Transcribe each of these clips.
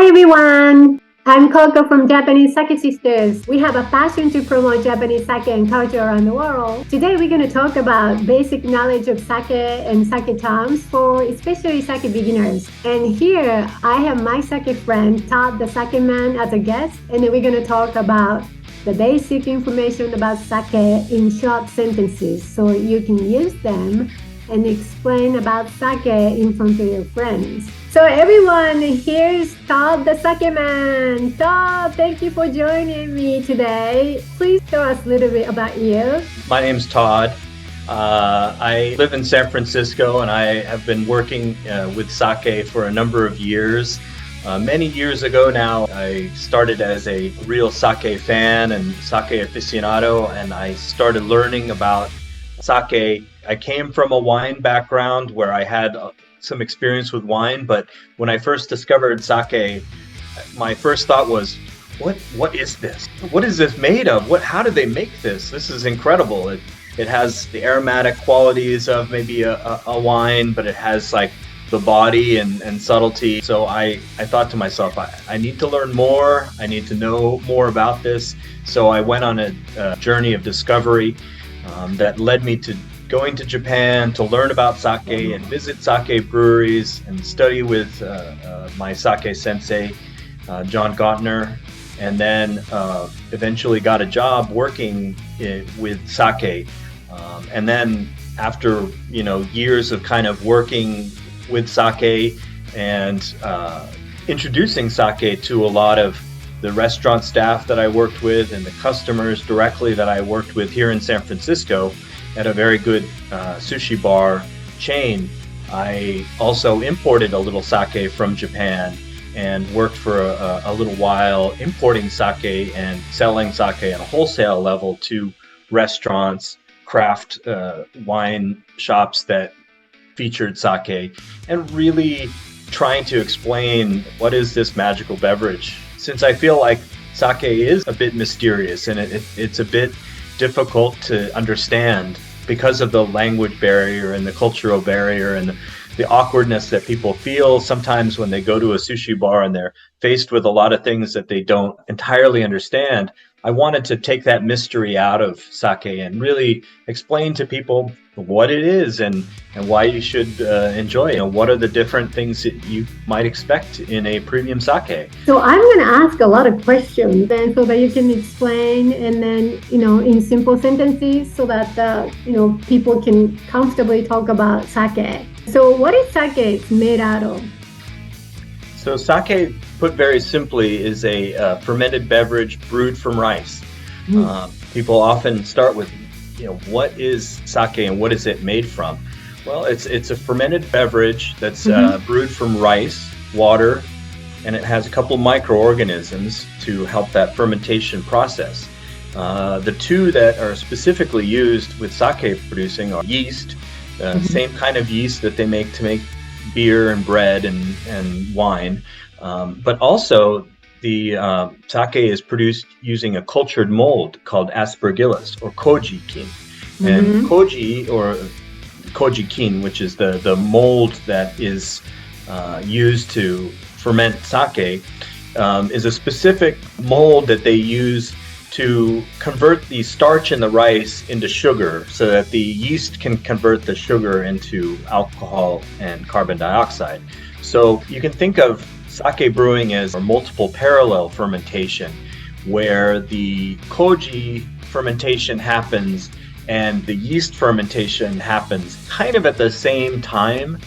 Hi everyone! I'm Coco from Japanese Sake Sisters. We have a passion to promote Japanese sake and culture around the world. Today we're going to talk about basic knowledge of sake and sake terms for especially sake beginners. And here I have my sake friend Todd the Sakeman as a guest, and then we're going to talk about the basic information about sake in short sentences so you can use them and explain about sake in front of your friends. So everyone, here's Todd the Sakeman. Todd, thank you for joining me today. Please tell us a little bit about you. My name's Todd. I live in San Francisco and I have been working with sake for a number of years. Many years ago now, I started as a real sake fan and sake aficionado, and I started learning about sake. I came from a wine background where I had some experience with wine, but when I first discovered sake, my first thought was, what is this? What is this made of? How did they make this? This is incredible. It has the aromatic qualities of maybe a wine, but it has like the body and subtlety. So I thought to myself, I need to learn more. I need to know more about this. So I went on a journey of discovery that led me to going to Japan to learn about sake and visit sake breweries and study with my sake sensei, John Gottner, and then eventually got a job working with sake. And then after years of kind of working with sake and introducing sake to a lot of the restaurant staff that I worked with and the customers directly that I worked with here in San Francisco at a very good sushi bar chain, I also imported a little sake from Japan and worked for a little while importing sake and selling sake at a wholesale level to restaurants, craft wine shops that featured sake, and really trying to explain what is this magical beverage. Since I feel like sake is a bit mysterious and it's a bit difficult to understand because of the language barrier and the cultural barrier and the awkwardness that people feel sometimes when they go to a sushi bar and they're faced with a lot of things that they don't entirely understand. I wanted to take that mystery out of sake and really explain to people what it is and why you should enjoy it. What are the different things that you might expect in a premium sake? So I'm going to ask a lot of questions then so that you can explain and then, in simple sentences so that, people can comfortably talk about sake. So what is sake made out of? So sake, put very simply, is a fermented beverage brewed from rice. People often start with, what is sake and what is it made from? Well, it's a fermented beverage that's brewed from rice, water, and it has a couple microorganisms to help that fermentation process. The two that are specifically used with sake producing are yeast, same kind of yeast that they make to make beer and bread and wine, but also the sake is produced using a cultured mold called aspergillus or koji-kin. And koji-kin, which is the mold that is used to ferment sake, is a specific mold that they use to convert the starch in the rice into sugar so that the yeast can convert the sugar into alcohol and carbon dioxide. So you can think of sake brewing as a multiple parallel fermentation where the koji fermentation happens and the yeast fermentation happens kind of at the same time,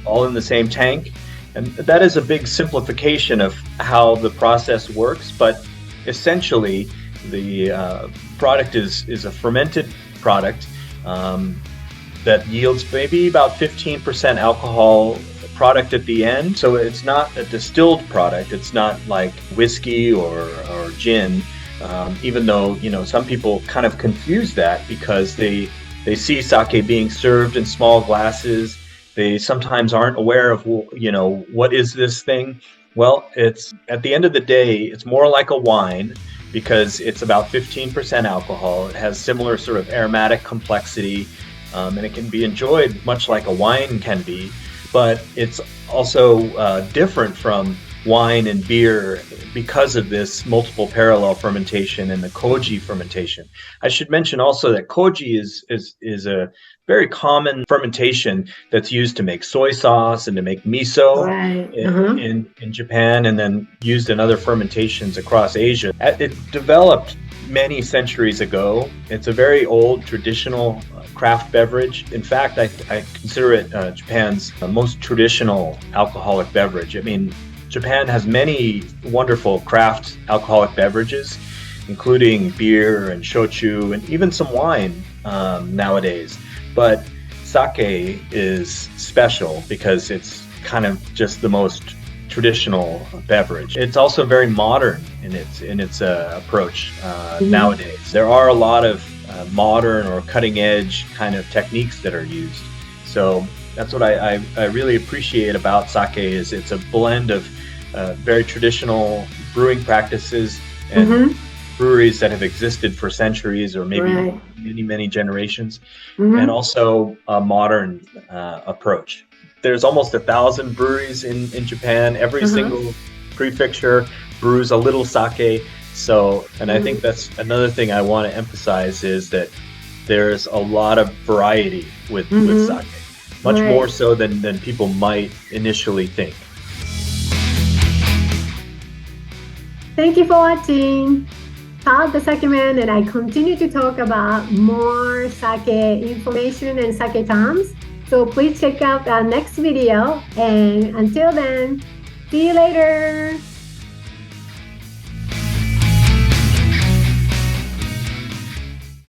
all in the same tank. And that is a big simplification of how the process works, but essentially the product is a fermented product that yields maybe about 15% alcohol product at the end. So it's not a distilled product. It's not like whiskey or gin, even though some people kind of confuse that because they see sake being served in small glasses. They sometimes aren't aware of what is this thing. Well, it's at the end of the day, it's more like a wine because it's about 15% alcohol. It has similar sort of aromatic complexity, and it can be enjoyed much like a wine can be. But it's also different from wine and beer because of this multiple parallel fermentation and the koji fermentation. I should mention also that koji is a very common fermentation that's used to make soy sauce and to make miso in Japan, and then used in other fermentations across Asia. It developed many centuries ago. It's a very old traditional craft beverage. In fact, I consider it Japan's most traditional alcoholic beverage. I mean, Japan has many wonderful craft alcoholic beverages, including beer and shochu and even some wine nowadays. But sake is special because it's kind of just the most traditional beverage. It's also very modern in its approach nowadays. There are a lot of modern or cutting edge kind of techniques that are used. So that's what I really appreciate about sake is it's a blend of very traditional brewing practices and breweries that have existed for centuries or maybe many generations, and also a modern approach. There's almost 1,000 breweries in Japan. Every single prefecture brews a little sake. So, and I think that's another thing I want to emphasize is that there's a lot of variety with sake, much more so than people might initially think. Thank you for watching. Todd the Sakeman and I continue to talk about more sake information and sake terms. So please check out our next video. And until then, see you later.